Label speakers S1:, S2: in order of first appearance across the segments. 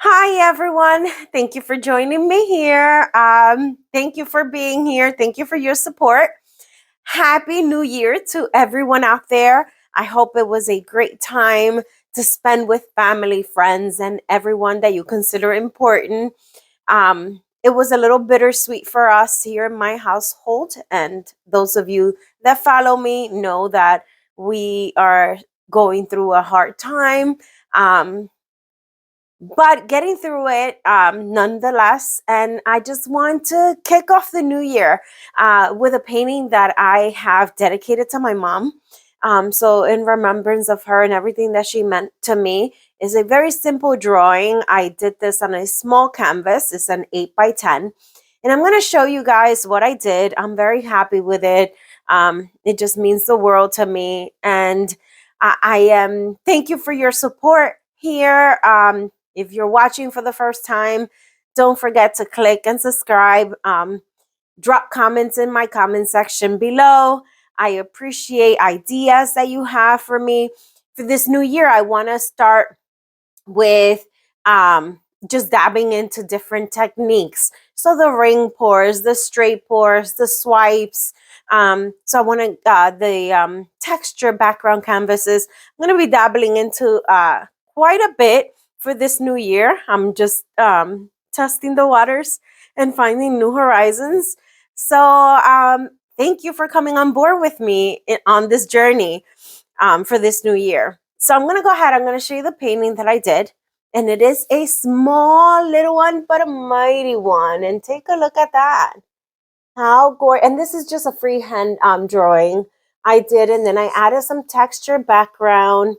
S1: Hi, everyone. Thank you for joining me here. Thank you for being here. Thank you for your support. Happy New Year to everyone out there. I hope it was a great time to spend with family, friends, and everyone that you consider important. It was a little bittersweet for us here in my household. And those of you that follow me know that we are going through a hard time. Um, but getting through it nonetheless. And I just want to kick off the new year with a painting that I have dedicated to my mom. So, in remembrance of her and everything that she meant to me, is a very simple drawing. I did this on a small canvas. It's an 8 by 10. And I'm going to show you guys what I did. I'm very happy with it. It just means the world to me. And I am, thank you for your support here. If you're watching for the first time, don't forget to click and subscribe. Drop comments in my comment section below. I appreciate ideas that you have for me. For this new year, I want to start with just dabbing into different techniques. So the ring pours, the straight pours, the swipes. So I want to, the texture background canvases. I'm going to be dabbling into quite a bit for this new year. I'm just testing the waters and finding new horizons. So thank you for coming on board with me on this journey for this new year. So I'm going to go ahead. I'm going to show you the painting that I did. And it is a small little one, but a mighty one. And take a look at that. How gorgeous. And this is just a freehand drawing I did. And then I added some texture background.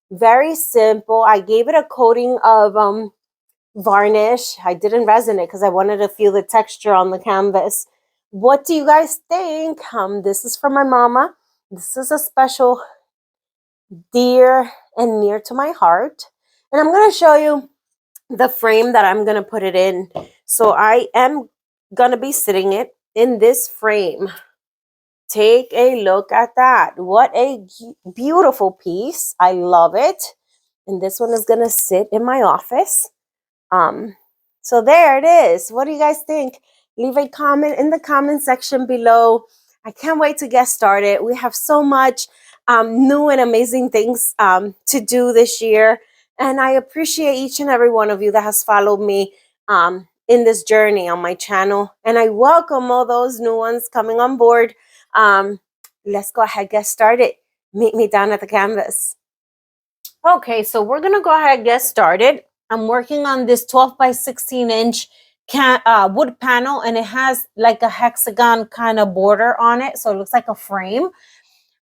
S1: Very simple. I gave it a coating of varnish. I didn't resin it because I wanted to feel the texture on the canvas. What do you guys think? This is from my mama. This is a special dear and near to my heart. And I'm going to show you the frame that I'm going to put it in. So I am going to be sitting it in this frame. Take a look at that. What a beautiful piece. I love it. And this one is going to sit in my office. So there it is. What do you guys think? Leave a comment in the comment section below. I can't wait to get started. We have so much new and amazing things to do this year. And I appreciate each and every one of you that has followed me in this journey on my channel. And I welcome all those new ones coming on board. Let's go ahead and get started. Meet me down at the canvas. Okay, so we're going to go ahead and get started. I'm working on this 12 by 16 inch wood panel, and it has like a hexagon kind of border on it. So it looks like a frame.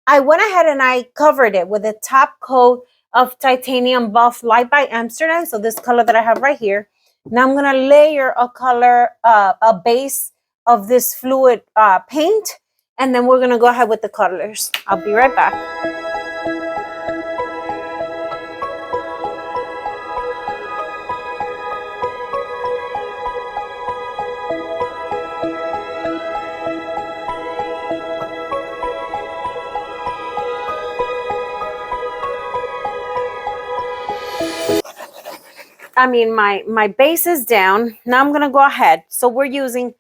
S1: I went ahead and I covered it with a top coat of titanium buff light by Amsterdam. So this color that I have right here. Now I'm going to layer a color, a base of this fluid paint. And then we're going to go ahead with the colors. I'll be right back. My base is down. Now I'm going to go ahead. So we're using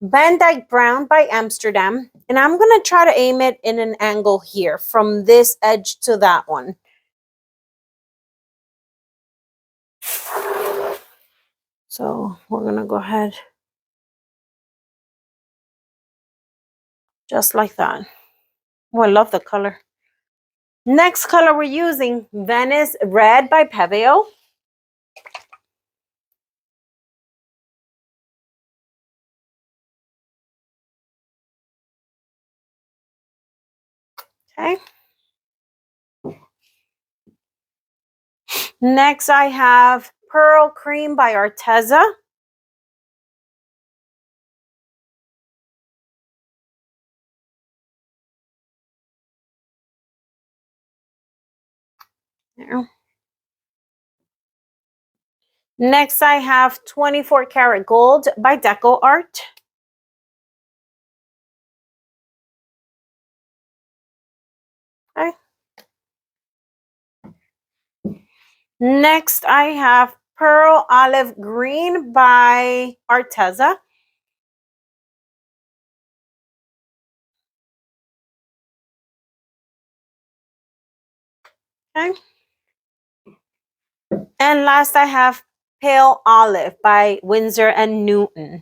S1: VanDyke Brown by Amsterdam. And I'm going to try to aim it in an angle here from this edge to that one. So we're going to go ahead. Just like that. Oh, I love the color. Next color we're using, Venice Red by Pebeo. Okay. Next I have Pearl Cream by Arteza. There. Next I have 24 Karat Gold by DecoArt. Okay. Next I have Pearl Olive Green by Arteza. Okay. And last I have Pale Olive by Winsor and Newton.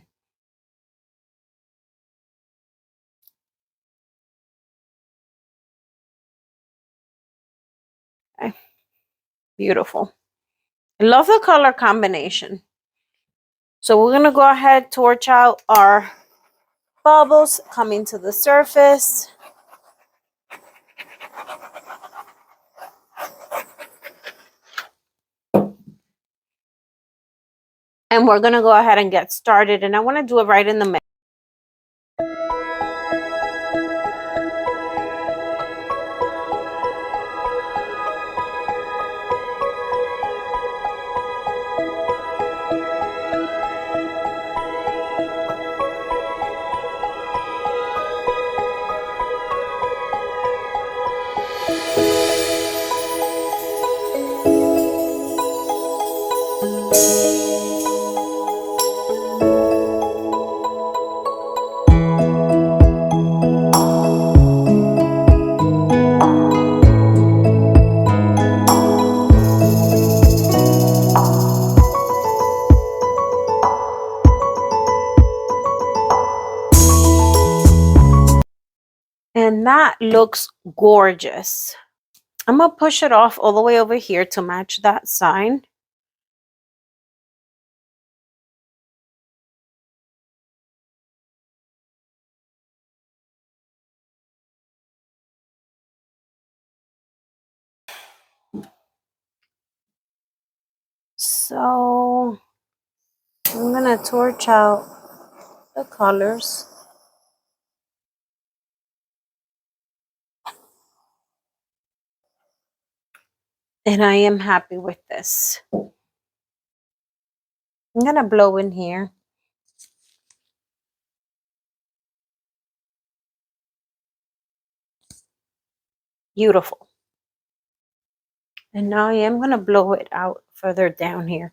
S1: Okay. Beautiful. I love the color combination. So we're going to go ahead, torch out our bubbles coming to the surface. And we're going to go ahead and get started. And I want to do it right in the middle. And that looks gorgeous. I'm going to push it off all the way over here to match that sign. So I'm going to torch out the colors. And I am happy with this. I'm going to blow in here. Beautiful. And now I am going to blow it out further down here.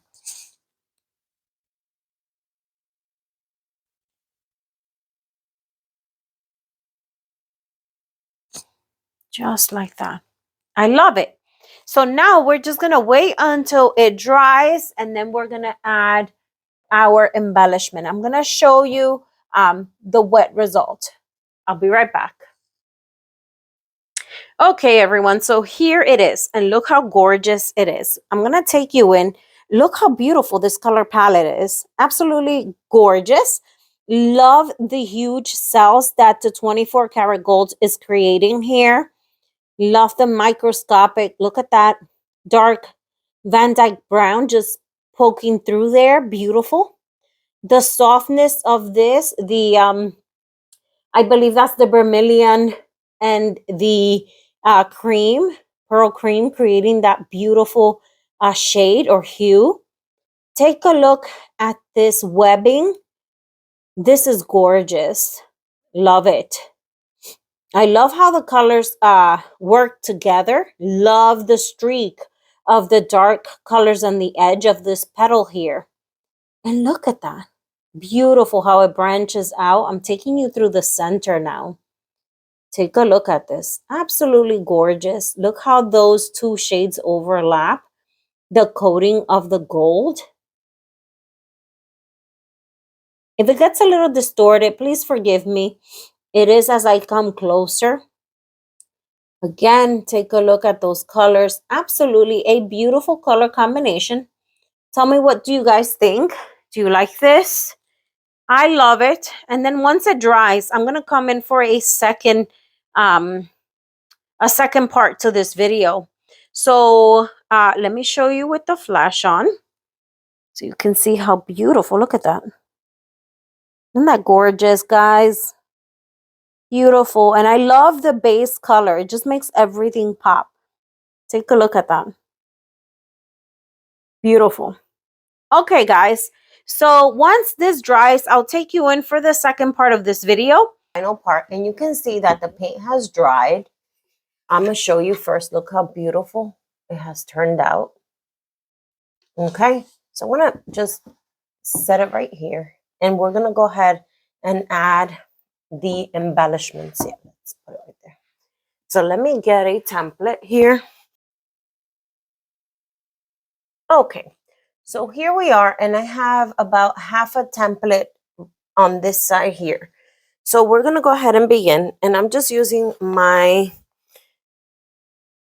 S1: Just like that. I love it. So now we're just going to wait until it dries, and then we're going to add our embellishment. I'm going to show you the wet result. I'll be right back. Okay, everyone. So here it is. And look how gorgeous it is. I'm going to take you in. Look how beautiful this color palette is. Absolutely gorgeous. Love the huge cells that the 24 karat gold is creating here. Love the microscopic. Look at that dark VanDyke brown just poking through there. Beautiful. The softness of this, I believe that's the vermilion and the cream, pearl cream, creating that beautiful shade or hue. Take a look at this webbing. This is gorgeous. Love it. I love how the colors work together. Love the streak of the dark colors on the edge of this petal here. And look at that. Beautiful how it branches out. I'm taking you through the center now. Take a look at this. Absolutely gorgeous. Look how those two shades overlap. The coating of the gold. If it gets a little distorted, please forgive me. It is as I come closer. Again, take a look at those colors. Absolutely a beautiful color combination. Tell me, what do you guys think? Do you like this? I love it. And then once it dries, I'm going to come in for a second part to this video. So let me show you with the flash on so you can see how beautiful. Look at that. Isn't that gorgeous, guys? Beautiful. And I love the base color. It just makes everything pop. Take a look at that. Beautiful. Okay, guys. So once this dries, I'll take you in for the second part of this video. Final part. And you can see that the paint has dried. I'm going to show you first. Look how beautiful it has turned out. Okay. So I'm gonna just set it right here, and we're gonna go ahead and add the embellishments. Yeah, let's put it right there. So let me get a template here. Okay, so here we are, and I have about half a template on this side here. So we're gonna go ahead and begin, and I'm just using my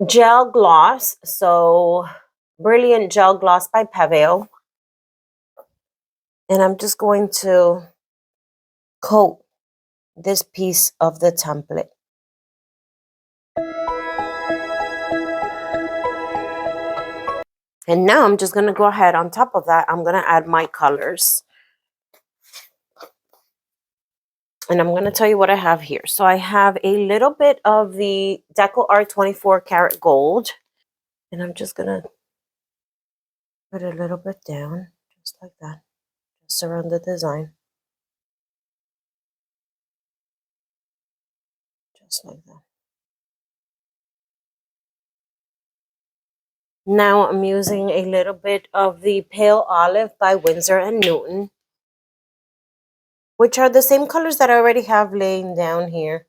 S1: gel gloss. So Brilliant Gel Gloss by Pebeo. And I'm just going to coat this piece of the template. And now I'm just going to go ahead on top of that. I'm going to add my colors. And I'm going to tell you what I have here. So I have a little bit of the DecoArt 24 karat gold. And I'm just going to put a little bit down, just like that, just around the design. Just like that. Now I'm using a little bit of the Pale Olive by Winsor and Newton, which are the same colors that I already have laying down here.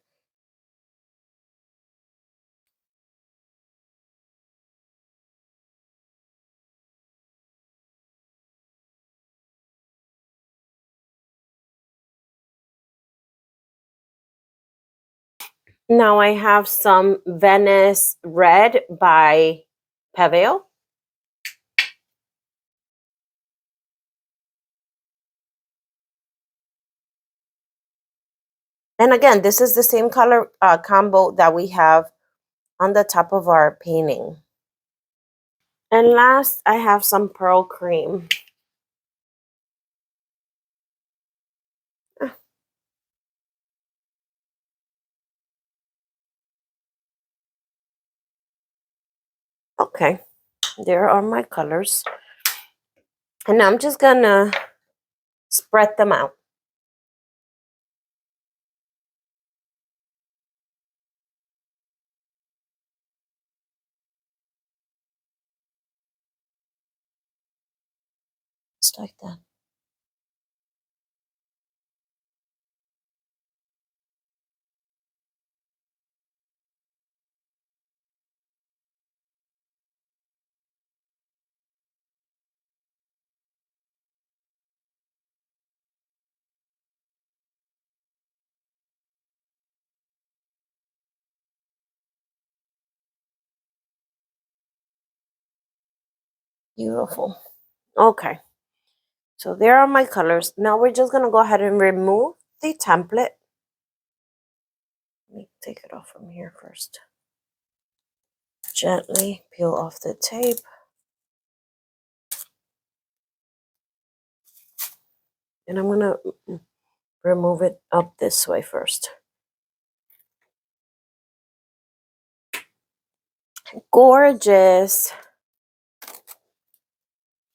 S1: Now I have some Venice Red by Pebeo. And again, this is the same color combo that we have on the top of our painting. And last, I have some Pearl Cream. Okay, there are my colors. And I'm just gonna spread them out. Just like that. Beautiful. Okay, so there are my colors. Now we're just gonna go ahead and remove the template. Let me take it off from here first. Gently peel off the tape. And I'm gonna remove it up this way first. Gorgeous.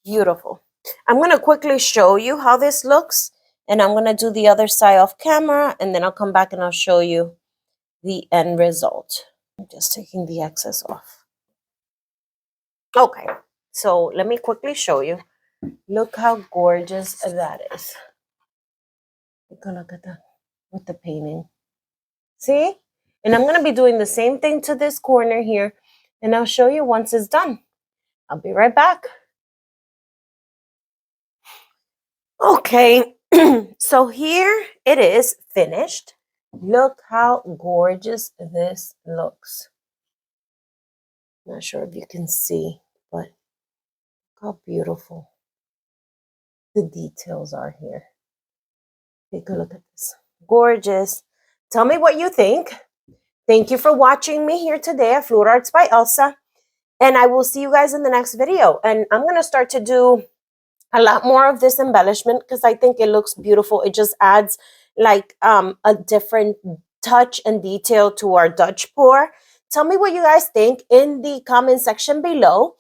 S1: Beautiful. I'm going to quickly show you how this looks, and I'm going to do the other side off camera, and then I'll come back and I'll show you the end result. I'm just taking the excess off. Okay, so let me quickly show you. Look how gorgeous that is. Take a look at that with the painting. See? And I'm going to be doing the same thing to this corner here, and I'll show you once it's done. I'll be right back. Okay, so here it is finished. Look how gorgeous this looks. Not sure if you can see, but look how beautiful the details are here. Take a look at this. Gorgeous. Tell me what you think. Thank you for watching me here today at Fluid Arts by Elsa. And I will see you guys in the next video. And I'm going to start to do a lot more of this embellishment because I think it looks beautiful. It just adds like a different touch and detail to our Dutch pour. Tell me what you guys think in the comment section below.